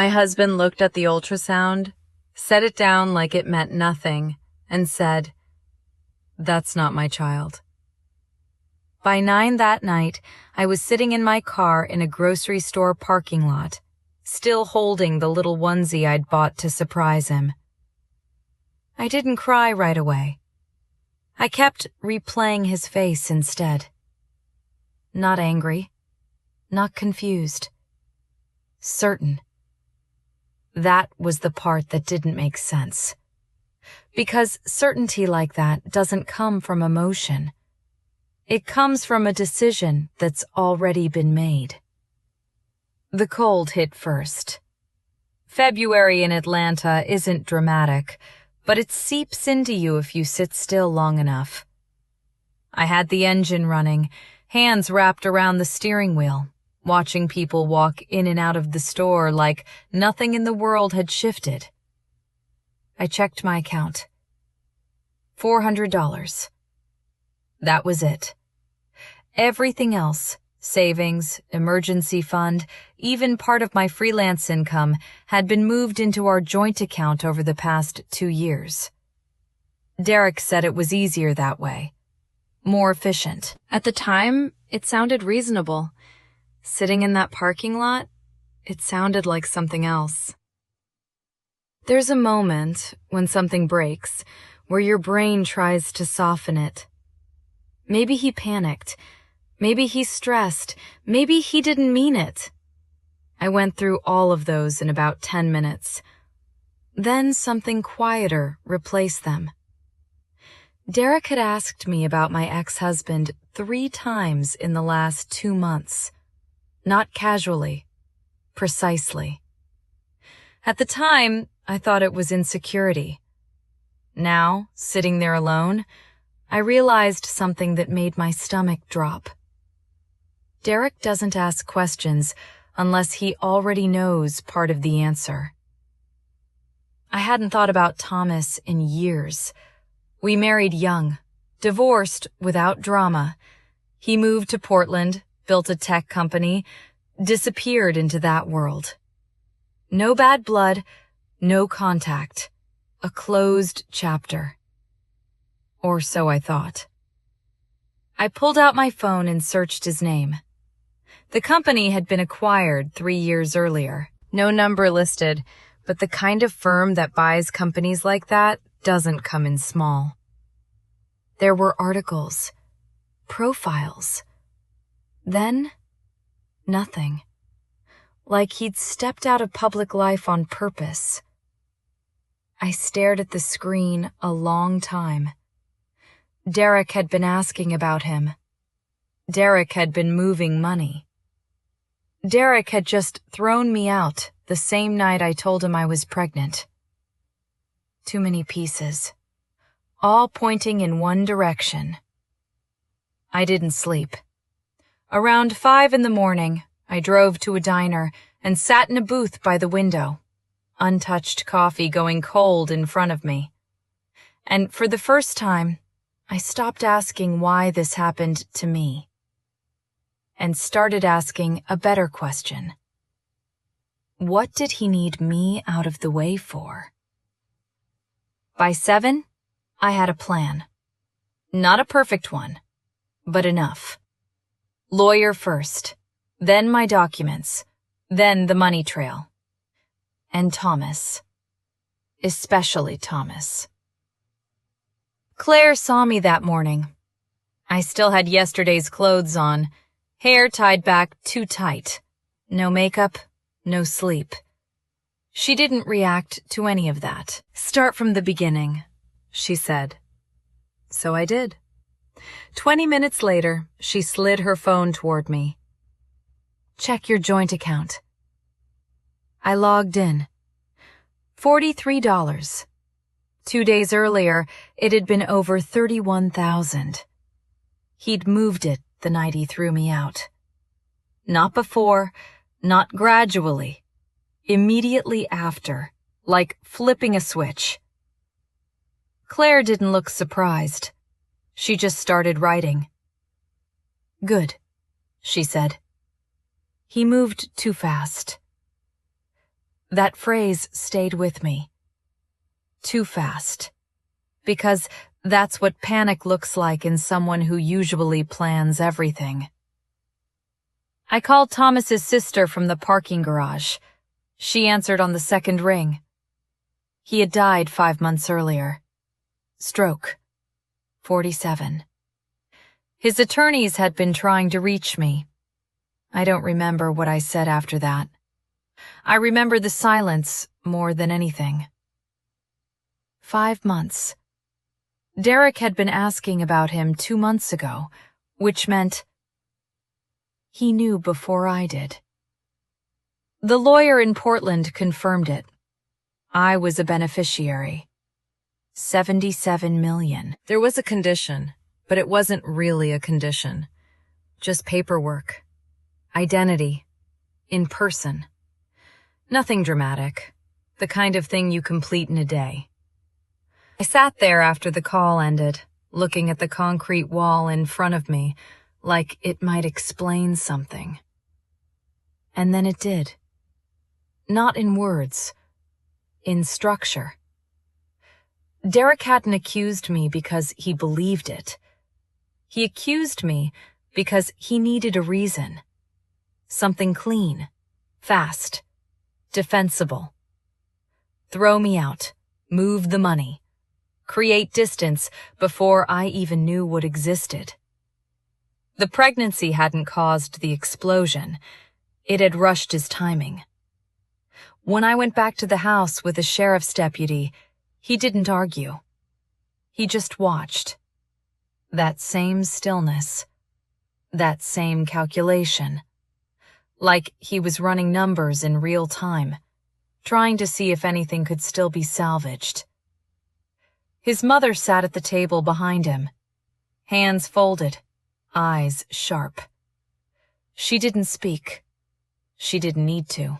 My husband looked at the ultrasound, set it down like it meant nothing, and said, "That's not my child." By 9 that night, I was sitting in my car in a grocery store parking lot, still holding the little onesie I'd bought to surprise him. I didn't cry right away. I kept replaying his face instead. Not angry, not confused. Certain. That was the part that didn't make sense. Because certainty like that doesn't come from emotion. It comes from a decision that's already been made. The cold hit first. February in Atlanta isn't dramatic, but it seeps into you if you sit still long enough. I had the engine running, hands wrapped around the steering wheel, watching people walk in and out of the store like nothing in the world had shifted. I checked my account. $400. That was it. Everything else, savings, emergency fund, even part of my freelance income, had been moved into our joint account over the past 2 years. Derek said it was easier that way. More efficient. At the time, it sounded reasonable. Sitting in that parking lot, it sounded like something else. There's a moment when something breaks, where your brain tries to soften it. Maybe he panicked. Maybe he stressed. Maybe he didn't mean it. I went through all of those in about 10 minutes. Then something quieter replaced them. Derek had asked me about my ex-husband 3 times in the last 2 months. Not casually. Precisely. At the time, I thought it was insecurity. Now, sitting there alone, I realized something that made my stomach drop. Derek doesn't ask questions unless he already knows part of the answer. I hadn't thought about Thomas in years. We married young, divorced without drama. He moved to Portland, built a tech company, disappeared into that world. No bad blood, no contact. A closed chapter. Or so I thought. I pulled out my phone and searched his name. The company had been acquired 3 years earlier. No number listed, but the kind of firm that buys companies like that doesn't come in small. There were articles, profiles. Then, nothing. Like he'd stepped out of public life on purpose. I stared at the screen a long time. Derek had been asking about him. Derek had been moving money. Derek had just thrown me out the same night I told him I was pregnant. Too many pieces, all pointing in one direction. I didn't sleep. Around 5 in the morning, I drove to a diner and sat in a booth by the window, untouched coffee going cold in front of me. And for the first time, I stopped asking why this happened to me, and started asking a better question. What did he need me out of the way for? By 7, I had a plan. Not a perfect one, but enough. Lawyer first, then my documents, then the money trail. And Thomas. Especially Thomas. Claire saw me that morning. I still had yesterday's clothes on, hair tied back too tight. No makeup, no sleep. She didn't react to any of that. "Start from the beginning," she said. So I did. 20 minutes later, she slid her phone toward me. "Check your joint account." I logged in. $43. 2 days earlier, it had been over $31,000. He'd moved it the night he threw me out. Not before, not gradually. Immediately after, like flipping a switch. Claire didn't look surprised. She just started writing. "Good," she said. "He moved too fast." That phrase stayed with me. Too fast. Because that's what panic looks like in someone who usually plans everything. I called Thomas's sister from the parking garage. She answered on the second ring. He had died 5 months earlier. Stroke. 47. His attorneys had been trying to reach me. I don't remember what I said after that. I remember the silence more than anything. 5 months. Derek had been asking about him 2 months ago, which meant he knew before I did. The lawyer in Portland confirmed it. I was a beneficiary. $77 million. There was a condition, but it wasn't really a condition. Just paperwork. Identity. In person. Nothing dramatic. The kind of thing you complete in a day. I sat there after the call ended, looking at the concrete wall in front of me, like it might explain something. And then it did. Not in words. In structure. Derek hadn't accused me because he believed it. He accused me because he needed a reason. Something clean, fast, defensible. Throw me out, move the money, create distance before I even knew what existed. The pregnancy hadn't caused the explosion. It had rushed his timing. When I went back to the house with the sheriff's deputy, he didn't argue. He just watched. That same stillness. That same calculation. Like he was running numbers in real time, trying to see if anything could still be salvaged. His mother sat at the table behind him, hands folded, eyes sharp. She didn't speak. She didn't need to.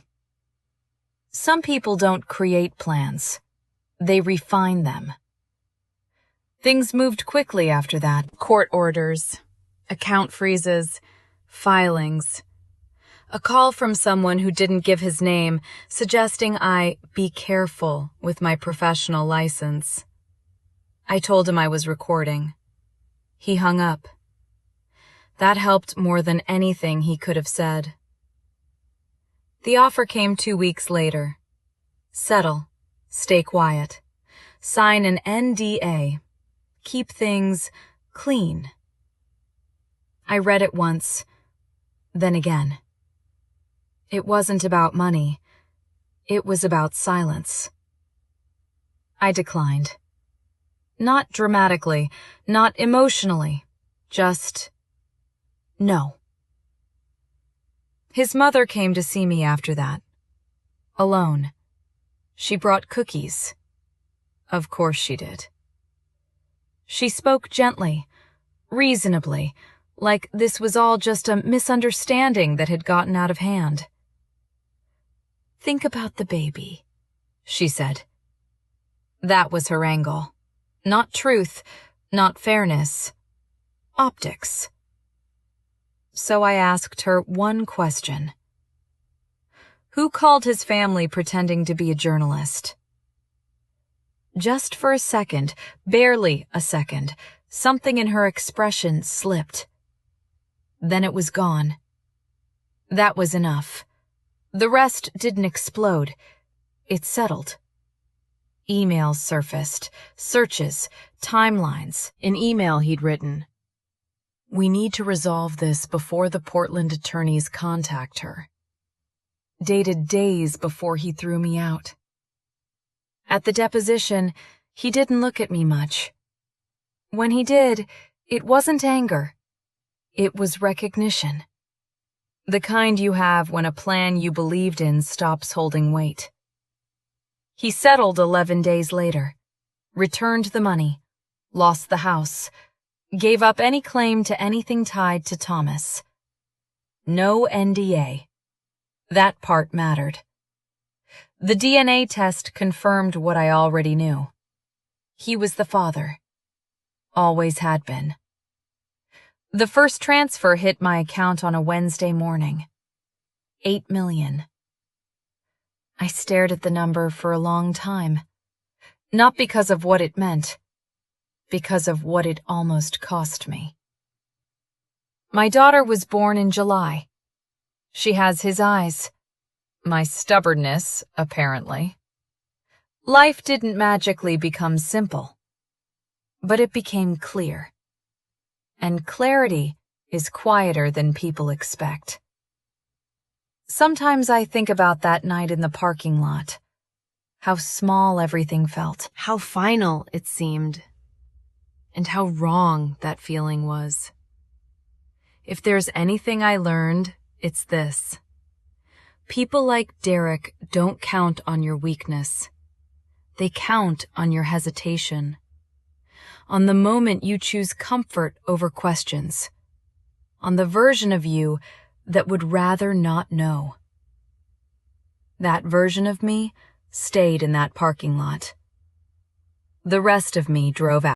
Some people don't create plans. They refine them. Things moved quickly after that. Court orders, account freezes, filings. A call from someone who didn't give his name, suggesting I be careful with my professional license. I told him I was recording. He hung up. That helped more than anything he could have said. The offer came 2 weeks later. Settle. Stay quiet. Sign an NDA. Keep things clean. I read it once, then again. It wasn't about money. It was about silence. I declined. Not dramatically, not emotionally, just no. His mother came to see me after that. Alone. She brought cookies. Of course she did. She spoke gently, reasonably, like this was all just a misunderstanding that had gotten out of hand. Think about the baby, she said. That was her angle. Not truth, not fairness. Optics. So I asked her one question. Who called his family pretending to be a journalist? Just for a second, barely a second, something in her expression slipped. Then it was gone. That was enough. The rest didn't explode. It settled. Emails surfaced, searches, timelines, an email he'd written. We need to resolve this before the Portland attorneys contact her. Dated days before he threw me out. At the deposition, he didn't look at me much. When he did, it wasn't anger. It was recognition. The kind you have when a plan you believed in stops holding weight. He settled 11 days later, returned the money, lost the house, gave up any claim to anything tied to Thomas. No NDA. That part mattered. The DNA test confirmed what I already knew. He was the father. Always had been. The first transfer hit my account on a Wednesday morning. $8 million. I stared at the number for a long time, not because of what it meant, because of what it almost cost me. My daughter was born in July. She has his eyes. My stubbornness, apparently. Life didn't magically become simple, but it became clear. And clarity is quieter than people expect. Sometimes I think about that night in the parking lot, how small everything felt, how final it seemed, and how wrong that feeling was. If there's anything I learned, it's this. People like Derek don't count on your weakness. They count on your hesitation, on the moment you choose comfort over questions, on the version of you that would rather not know. That version of me stayed in that parking lot. The rest of me drove out.